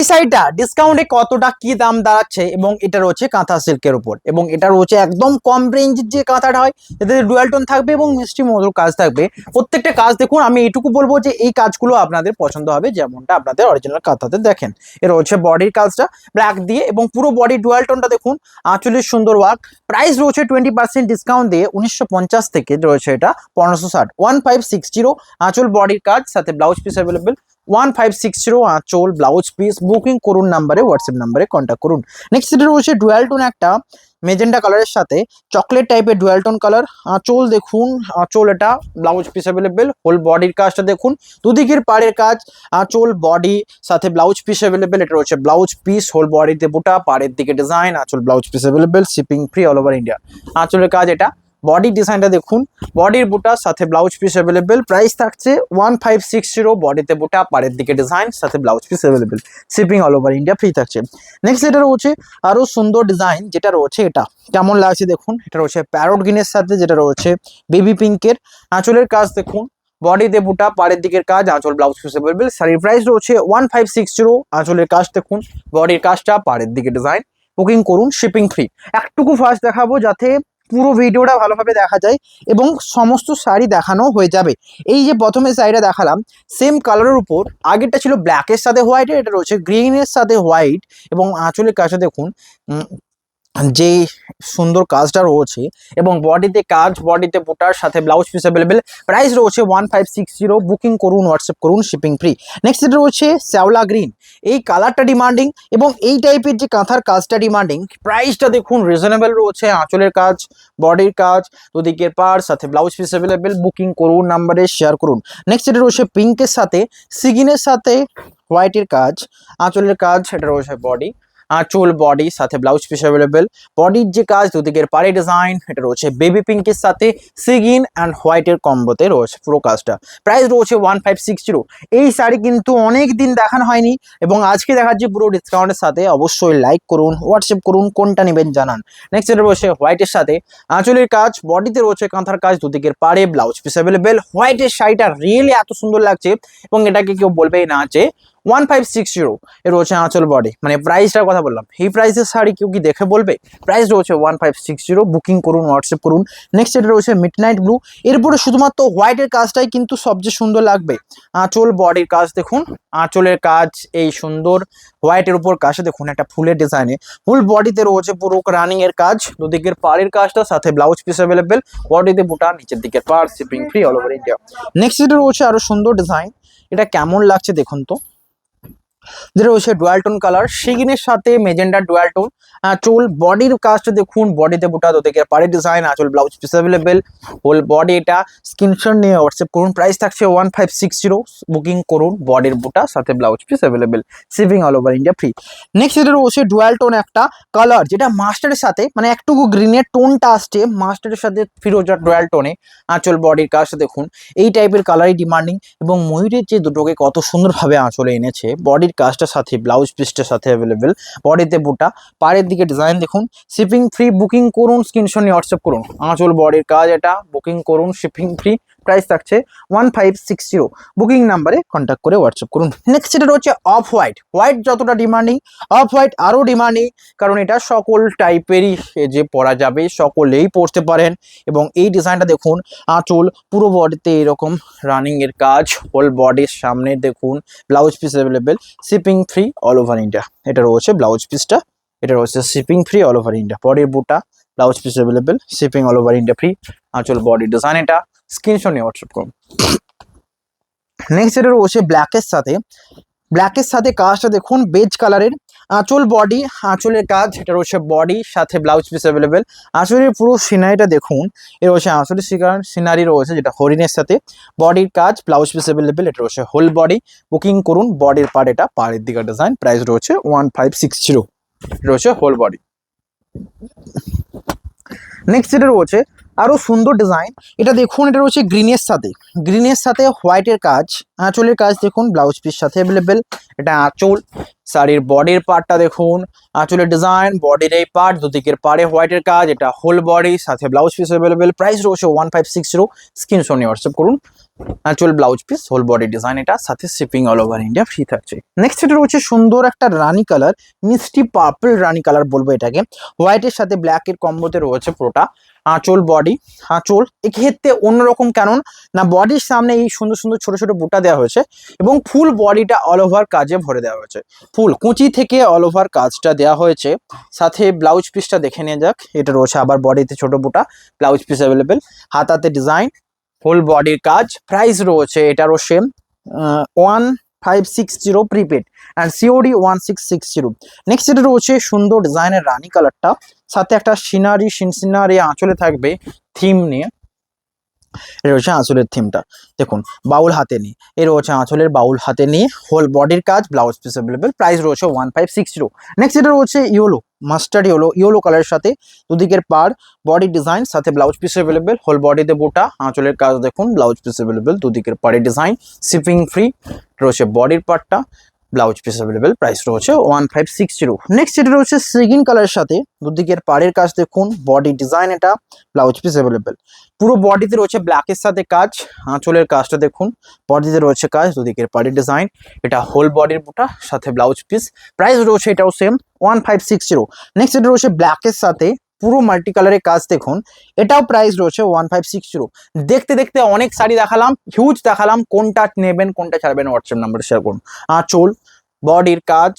শাড়িটা ডিসকাউন্টে কতটা কি দাম দাঁড়াচ্ছে এবং এটা রয়েছে কাঁথা সিল্কের উপর এবং এটা রয়েছে একদম কম রেঞ্জের যে কাঁথাটা হয় এতে ডুয়াল টোন থাকবে এবং মিষ্টি মধুর কাজ থাকবে। প্রত্যেকটা কাজ দেখুন, আমি এইটুকু বলবো যে এই কাজগুলো আপনাদের পছন্দ হবে যেমনটা আপনাদের অরিজিনাল কাঁথাতে দেখেন। এর রয়েছে বডির কাজটা ব্ল্যাক দিয়ে এবং পুরো বডি ডুয়াল টোনটা দেখুন, আঁচলের সুন্দর ওয়ার্ক। প্রাইস রয়েছে 20% ডিসকাউন্ট দিয়ে 1950 থেকে রয়েছে এটা 1560, 1560 আঁচল বডির কাজ সাথে ব্লাউজ পিস অ্যাভেলেবেল 1560 আঁচল ব্লাউজ পিস। বুকিং করুন নাম্বারে, হোয়াটসঅ্যাপ নাম্বারে কন্ট্যাক্ট করুন। নেক্সট এটা রয়েছে ডুয়াল টোন একটা মেজেন্ডা কালারের সাথে চকলেট টাইপের ডুয়াল টোন কালার। আঁচল দেখুন, আঁচল এটা ব্লাউজ পিস অ্যাভেলেবেল। হোল বডির কাজটা দেখুন, দুদিকের পাড়ের কাজ, আঁচল বডি সাথে ব্লাউজ পিস অ্যাভেলেবেল। এটা রয়েছে ব্লাউজ পিস, হোল বডিতে বুটা, পাড়ের দিকে ডিজাইন, আঁচল blouse piece available, shipping free all over India. আঁচলের কাজ এটা, বডি ডিজাইনটা দেখুন, বডির বুটা সাথে ব্লাউজ পিস অ্যাভেলেবেল। প্রাইস থাকছে 1560, বডিতে বুটা, পাড়ের দিকে ডিজাইন সাথে blouse piece available, shipping all over India free থাকছে। নেক্সট এটা রয়েছে আরো সুন্দর ডিজাইন, যেটা রয়েছে এটা কেমন লাগছে দেখুন। এটা রয়েছে প্যারট গ্রিনের সাথে, যেটা রয়েছে বেবি পিঙ্কের। আঁচলের কাজ দেখুন, বডিতে বুটা, পাড়ের দিকের কাজ, আঁচল ব্লাউজ পিস অ্যাভেলেবেল। শাড়ির প্রাইস রয়েছে 1560। আঁচলের কাজ দেখুন, বডির কাজটা, পাড়ের দিকে ডিজাইন। বুকিং করুন, শিপিং ফ্রি। একটুকু ফার্স্ট দেখাবো যাতে পুরো ভিডিওটা ভালোভাবে দেখা যায় এবং সমস্ত শাড়ি দেখানো হয়ে যাবে। এই যে প্রথমে শাড়িটা দেখালাম সেম কালারের উপর, আগেরটা ছিল ব্ল্যাকের সাথে হোয়াইট, এটা রয়েছে গ্রিনের সাথে হোয়াইট এবং আঁচলের কাজটা দেখুন যে সুন্দর কাজটা রয়েছে এবং বডিতে কাজ, বডিতে বুটার সাথে ব্লাউজ পিস অ্যাভেলেবেল। প্রাইস রয়েছে 1560। বুকিং করুন, হোয়াটসঅ্যাপ করুন, শিপিং ফ্রি। নেক্সট এটা রয়েছে শ্যাওলা গ্রিন, এই কালারটা ডিমান্ডিং এবং এই টাইপের যে কাঁথার কাজটা ডিমান্ডিং। প্রাইসটা দেখুন রিজনেবল রয়েছে, আঁচলের কাজ, বডির কাজ, দুদিকের পার সাথে ব্লাউজ পিস অ্যাভেলেবেল। বুকিং করুন, নাম্বারে শেয়ার করুন। নেক্সট এটা রয়েছে পিঙ্কের সাথে সিগিনের সাথে হোয়াইটের কাজ, আঁচলের কাজ, এটা রয়েছে বডি, আঁচল বডি সাথে ব্লাউজ পিস অ্যাভেলেবেল। বডির যে কাজ, দুদিকের পাড়ে ডিজাইন, এটা রয়েছে বেবি পিঙ্কের সাথে সিগিন অ্যান্ড হোয়াইটের কম্বোতে রয়েছে পুরো কাজটা। প্রাইস রয়েছে 1560। এই শাড়ি কিন্তু অনেক দিন দেখানো হয়নি এবং আজকে দেখাচ্ছি পুরো ডিসকাউন্টের সাথে। অবশ্যই লাইক করুন, হোয়াটসঅ্যাপ করুন, কোনটা নেবেন জানান। নেক্সট এটা রয়েছে হোয়াইটের সাথে আঁচলের কাজ, বডিতে রয়েছে কাঁথার কাজ, দুদিকের পাড়ে ব্লাউজ পিস অ্যাভেলেবেল। হোয়াইটের শাড়িটা রিয়েলি এত সুন্দর লাগছে এবং এটাকে কেউ বলবেই না যে 1560 এর রয়েছে আঁচল বডি, মানে প্রাইসটার কথা বললাম, এই প্রাইসের শাড়ি কেউ কি দেখে বলবে? প্রাইস রয়েছে 1560। বুকিং করুন, হোয়াটসঅ্যাপ করুন। নেক্সট এটা রয়েছে মিডনাইট ব্লু, এরপরে শুধুমাত্র হোয়াইটের কাজটাই কিন্তু সবচেয়ে সুন্দর লাগবে। আঁচল বডির কাজ দেখুন, আঁচলের কাজ এই সুন্দর হোয়াইটের উপর কাজটা দেখুন, একটা ফুলের ডিজাইনে। ফুল বডিতে রয়েছে পুরো রানিং এর কাজ, দুদিকের পাড়ের কাজটা সাথে ব্লাউজ পিস অ্যাভেলেবেল। বডিতে বুটা, নিচের দিকের পাড়, shipping free all over India. Next এটা রয়েছে আরো সুন্দর ডিজাইন, এটা কেমন লাগছে দেখুন তো। যেটা রয়েছে ডুয়াল টোন কালার, সিগিনের সাথে মেজেন্ডা ডুয়াল টোন। চুল বডির কাজটা দেখুন, বডিতে বুটা, দুদিকে পাড়ে ডিজাইন, আঁচল blouse piece available. Whole body এটা স্ক্রিনশট নিয়ে হোয়াটসঅ্যাপ করুন। প্রাইস থাকছে 1560। বুকিং করুন, বডির বুটা সাথে blouse piece available, shipping all over India free. Next এটা রয়েছে ডুয়াল টোন একটা কালার, যেটা মাস্টারের সাথে মানে একটুকু গ্রিনের টোনটা আসছে মাস্টারের সাথে ফিরোজা ডুয়াল টোনে। আঁচল বডির কাজটা দেখুন, এই টাইপের কালারই ডিমান্ডিং এবং ময়ূরের যে দুটোকে কত সুন্দরভাবে আঁচলে এনেছে। বডির কাজটার সাথে ব্লাউজ পিসটার সাথে অ্যাভেলেবেল, বডিতে বুটা, পাড়ের দিকে ডিজাইন দেখুন, শিপিং ফ্রি। বুকিং করুন, স্ক্রিনশট নিয়ে হোয়াটসঅ্যাপ করুন। আঁচল বডির কাজ এটা, বুকিং করুন, শিপিং ফ্রি। প্রাইস থাকছে 1560। বুকিং নাম্বারে কন্ট্যাক্ট করে হোয়াটসঅ্যাপ করুন। নেক্সট এটা হচ্ছে অফ হোয়াইট, হোয়াইট যতটা ডিমান্ডিং অফ হোয়াইট আরও ডিমান্ডিং, কারণ এটা সকল টাইপেরই যে পরা যাবে, সকলেই পরতে পারেন। এবং এই ডিজাইনটা দেখুন, আঁচল পুরো বডিতে এরকম রানিং এর কাজ, হোল বডির সামনে দেখুন blouse piece available, shipping free all over India. এটা রয়েছে ব্লাউজ পিসটা, এটা রয়েছে shipping free all over India. বডির বুটা, blouse piece available, shipping all over India free. আঁচল বডি ডিজাইন এটা, স্ক্রিনশট নিয়ে হোয়াটসঅ্যাপ করুন। নেক্সট এটা রয়েছে ব্ল্যাকের সাথে কাজটা দেখুন বেজ কালারের। আঁচল বডি, আঁচলের কাজ, এটা রয়েছে বডি সাথে ব্লাউজ পিস অ্যাভেলেবেল। আঁচলের পুরো সিনারিটা দেখুন, এটা রয়েছে আঁচলের সিনারি রয়েছে যেটা হরিণের সাথে। বডির কাজ, ব্লাউজ পিস অ্যাভেলেবেল, এটা রয়েছে হোল বডি। বুকিং করুন, বডির পার্ট এটা, পাড়ের দিকে ডিজাইন। প্রাইস রয়েছে 1560, রয়েছে হোল বডি। নেক্সট এটা রয়েছে আরো সুন্দর ডিজাইন, এটা দেখুন, এটা রয়েছে গ্রিনের সাথে হোয়াইটের কাজ। আঁচলের কাজ দেখুন, ব্লাউজ পিস সাথে অ্যাভেলেবেল। এটা আঁচল, শাড়ির বডির পার্টটা দেখুন, আঁচলের ডিজাইন, বডির এই পার্ট, দুদিকের পাড়ে হোয়াইটের কাজ, এটা হোল বডি সাথে ব্লাউজ পিস অ্যাভেলেবেল। প্রাইস রয়েছে 1560। স্ক্রিনশট নিয়ে হোয়াটসঅ্যাপ করুন। আঁচল blouse piece whole body design, এটা সাথে shipping all over India free থাকছে। নেক্সট এটা রয়েছে সুন্দর একটা রানী কালার, মিষ্টি পার্পল রানী কালার বলবো এটাকে, হোয়াইটের সাথে ব্ল্যাকের কম্বোতে রয়েছে পুরোটা। আঁচল বডি, আঁচল এক্ষেত্রে অন্যরকম, কারণ না বডির সামনে এই সুন্দর সুন্দর ছোট ছোট বুটা দেওয়া হয়েছে এবং ফুল বডিটা অল ওভার কাজে ভরে দেওয়া হয়েছে, ফুল কুচি থেকে অল ওভার কাজটা দেওয়া হয়েছে। সাথে ব্লাউজ পিসটা দেখে নিয়ে যাক, এটা রয়েছে আবার বডিতে ছোট বুটা, ব্লাউজ পিস অ্যাভেলেবেল, হাতাতে ডিজাইন, হোল বডির কাজ। প্রাইস রয়েছে এটারও same 1560 prepaid and COD 1660। Next এটা রয়েছে সুন্দর ডিজাইনের রানী কালারটা, সাথে একটা সিনারি আঁচলে থাকবে থিম নিয়ে। এটা হচ্ছে আঁচলের থিমটা, দেখুন বাউল হাতে নিয়ে, এর রয়েছে আঁচলের বাউল হাতে নিয়ে, হোল বডির কাজ, ব্লাউজ পিস অ্যাভেলেবেল। প্রাইস রয়েছে 1560। নেক্সট এটা রয়েছে ইয়েলো, মাস্টার্ড ইয়েলো কালারের সাথে দুদিকের পার, বডি ডিজাইন, সাথে ব্লাউজ পিস অ্যাভেলেবেল, হোল বডিতে বুটা, আঁচলের কাজ দেখুন, ব্লাউজ পিস অ্যাভেলেবেল, দুদিকের পাড়ে ডিজাইন, শিপিং ফ্রি রয়েছে বডির পার্টটা, ব্লাউজ পিস অ্যাভেলেবেল। প্রাইস রয়েছে 1560। নেক্সট এটা রয়েছে সিগিন কালারের সাথে দুদিকের পাড়ের কাজ দেখুন, বডি ডিজাইন, এটা ব্লাউজ পিস অ্যাভেলেবেল। পুরো বডিতে রয়েছে ব্ল্যাকের সাথে কাজ, আঁচলের কাজটা দেখুন, বডিতে রয়েছে কাজ, দুদিকের পাড়ের ডিজাইন, এটা হোল বডির বুটা, সাথে ব্লাউজ পিস। প্রাইস রয়েছে এটাও সেম 1560। নেক্সট এটা রয়েছে ব্ল্যাকের সাথে পুরো মাল্টি কালারের কাজ দেখুন, এটাও প্রাইস রয়েছে 1560। দেখতে দেখতে অনেক শাড়ি দেখালাম, হিউজ দেখালাম, কোনটা নেবেন কোনটা ছাড়বেন হোয়াটসঅ্যাপ নাম্বারে শেয়ার করুন। আঁচল বডির কাজ,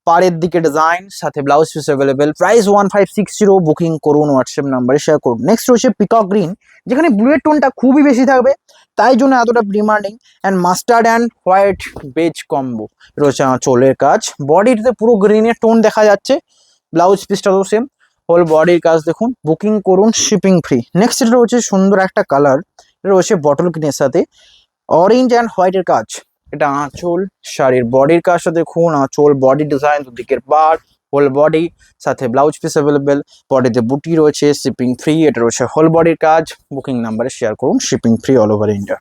পাড়ের দিকে ডিজাইন, সাথে blouse piece available. Price 1560, booking করুন হোয়াটসঅ্যাপ নাম্বারে শেয়ার করুন। নেক্সট রয়েছে পিকক গ্রিন, যেখানে ব্লুয়ের টোনটা খুবই বেশি থাকবে, তাই জন্য এতটা demanding, and mustard and white beige combo রয়েছে আঁচলের কাজ, বডিতে পুরো গ্রিনের টোন দেখা যাচ্ছে, ব্লাউজ পিসটাও সেম, হোল বডির কাজ দেখুন, বুকিং করুন, শিপিং ফ্রি। নেক্সট এটা রয়েছে সুন্দর একটা কালার, এটা রয়েছে বটল গ্রিনের সাথে অরেঞ্জ অ্যান্ড হোয়াইটের কাজ, এটা আঁচল, শাড়ির বডির কাজটা দেখুন, আঁচল বডি ডিজাইন, দুদিকের পার, হোল বডি, সাথে ব্লাউজ পিস অ্যাভেলেবেল, বডিতে বুটি রয়েছে, শিপিং ফ্রি, এটা রয়েছে হোল বডির কাজ, বুকিং নাম্বারে শেয়ার করুন, shipping free all over India.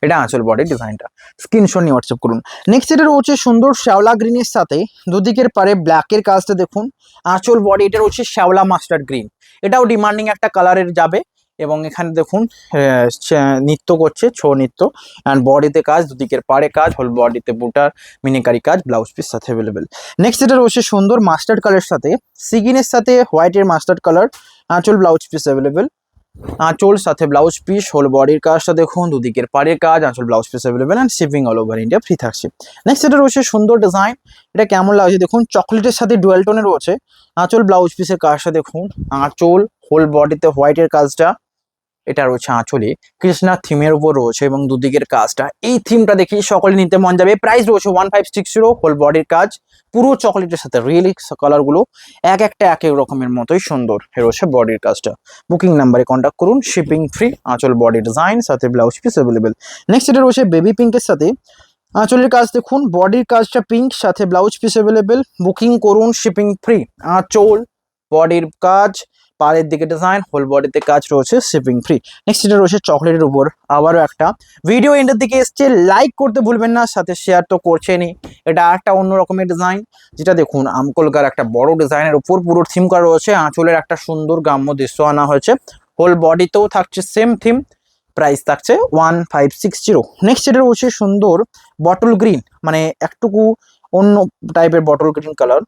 এটা আঁচল বডির ডিজাইনটা, স্ক্রিনশট নিয়ে হোয়াটসঅ্যাপ করুন। নেক্সট এটা রয়েছে সুন্দর শ্যাওলা গ্রিনের সাথে দুদিকের পারে ব্ল্যাকের কাজটা দেখুন, আঁচল বডি, এটা রয়েছে শ্যাওলা মাস্টার্ড গ্রিন, এটাও ডিমান্ডিং একটা কালারের যাবে। এবং এখানে দেখুন নৃত্য করছে, ছৌ নৃত্য, অ্যান্ড বডিতে কাজ, দুদিকের পাড়ে কাজ, হোল বডিতে বুটার মিনিকারি কাজ, ব্লাউজ পিস সাথে অ্যাভেলেবেল। নেক্সট এটা রয়েছে সুন্দর মাস্টার্ড কালারের সাথে সিগিনের সাথে হোয়াইটের মাস্টার্ড কালার, আঁচল ব্লাউজ পিস অ্যাভেলেবেল, আঁচল সাথে ব্লাউজ পিস, হোল বডির কাজটা দেখুন, দুদিকের পাড়ের কাজ, আঁচল blouse piece available, and shipping all over India free থাকছে। নেক্সট এটা রয়েছে সুন্দর ডিজাইন, এটা কেমন লাগছে দেখুন, চকলেটের সাথে ডুয়েল টোনে রয়েছে, আঁচল ব্লাউজ পিসের কাজটা দেখুন, আঁচল হোল বডিতে হোয়াইটের কাজটা, এটা রয়েছে আঁচলে কৃষ্ণা থিমের উপর রয়েছে এবং দুদিকের কাজটা, এই থিমটা দেখি সকলে নিতে মন যাবে। প্রাইস রয়েছে 1560, হোল বডির কাজ, পুরো চকলেটের সাথে, রিয়েলি কালারগুলো এক একটা এক এক রকমের মতোই সুন্দর, রয়েছে বডির কাজটা। বুকিং নাম্বারে কন্ট্যাক্ট করুন, শিপিং ফ্রি, আঁচল বডি ডিজাইন, সাথে ব্লাউজ পিস অ্যাভেলেবেল। নেক্সট এটা রয়েছে বেবি পিঙ্কের সাথে আঁচলের কাজ দেখুন, বডির কাজটা পিঙ্ক, সাথে ব্লাউজ পিস অ্যাভেলেবেল, বুকিং করুন, শিপিং ফ্রি। আঁচল বডির কাজ, পাড়ের দিকে ডিজাইন, হোল বডিতে কাজ রয়েছে, শিপিং ফ্রি। নেক্সট এটা রয়েছে চকলেটের উপর, আবারও একটা ভিডিও এন্ডের দিকে এসছে, লাইক করতে ভুলবেন না, সাথে শেয়ার তো করছেনই। এটা একটা অন্য রকমের ডিজাইন, যেটা দেখুন আমকলকার একটা বড় ডিজাইনের উপর পুরো থিম করা রয়েছে, আঁচলের একটা সুন্দর গ্রাম্য দৃশ্য আনা হয়েছে, হোল বডিতেও থাকছে সেম থিম। প্রাইস থাকছে 1560। নেক্সট এটা রয়েছে সুন্দর বটল গ্রিন, মানে একটুকু অন্য টাইপের bottle green colour,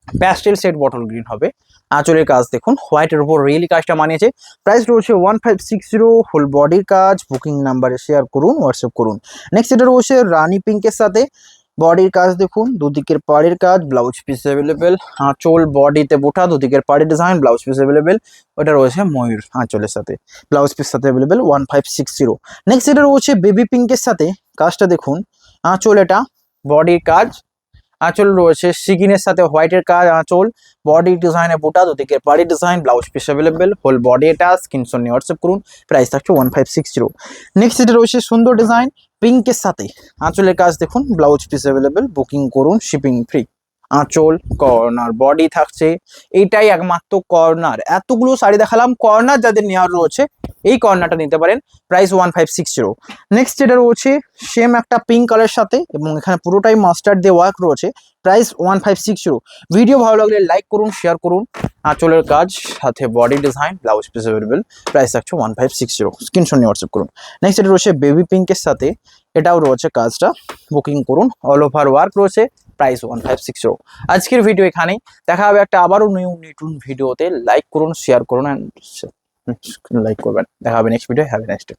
pastel set bottle green হবে, আঁচলের কাজ দেখুন, হোয়াইটের উপর রিয়েলি কাজটা মানিয়েছে। প্রাইস রয়েছে 1560, হোল বডির কাজ, বুকিং নাম্বারে শেয়ার করুন, হোয়াটসঅ্যাপ করুন। নেক্সট এটা রয়েছে রানী পিঙ্কের সাথে বডির কাজ দেখুন, দুদিকের পাড়ের কাজ, ব্লাউজ পিস অ্যাভেলেবেল, আঁচল বডিতে বোটা, দুদিকের পাড়ের ডিজাইন, ব্লাউজ পিস অ্যাভেলেবেল। ওটা রয়েছে ময়ূর আঁচলের সাথে, ব্লাউজ পিস সাথে অ্যাভেলেবেল 1560। নেক্সট এটা রয়েছে বেবি পিঙ্কের সাথে কাজটা দেখুন, আঁচল, এটা বডির কাজ, আঁচল রয়েছে সিগিনের সাথে হোয়াইটের কাজ, আঁচল বডি ডিজাইনে বোটা, দুদিকের পাড়ি design, blouse piece available, whole body এটা, স্ক্রিনশট নিয়ে হোয়াটসঅ্যাপ করুন। প্রাইস থাকছে 1560। নেক্সট এটা রয়েছে সুন্দর ডিজাইন পিঙ্কের সাথে আঁচলের কাজ দেখুন, ব্লাউজ পিস অ্যাভেলেবেল, বুকিং করুন, শিপিং ফ্রি। আঁচল কর্নার বডি থাকছে, এইটাই একমাত্র কর্নার, এতগুলো শাড়ি দেখালাম, কর্নার যাদের নেওয়ার রয়েছে এই কর্নারটা নিতে পারেন, প্রাইস 1560। নেক্সট যেটা রয়েছে সেম একটা পিঙ্ক কালারের সাথে এবং এখানে পুরোটাই মাস্টার্ড দিয়ে ওয়ার্ক রয়েছে, প্রাইস 1560। ভিডিও ভালো লাগলে লাইক করুন, শেয়ার করুন। আঁচলের কাজ সাথে body design, blouse piece available, price থাকছে 1560। স্ক্রিনশট নিয়ে হোয়াটসঅ্যাপ করুন। নেক্সট এটা রয়েছে বেবি পিঙ্কের সাথে, এটাও রয়েছে কাজটা, বুকিং করুন, অল ওভার ওয়ার্ক রয়েছে, প্রাইস 1560। আজকের ভিডিও এখানেই, দেখা হবে একটা আবারও নতুন ভিডিওতে। লাইক করুন, শেয়ার করুন অ্যান্ড লাইক করবেন। দেখা হবে next video. Have a nice day.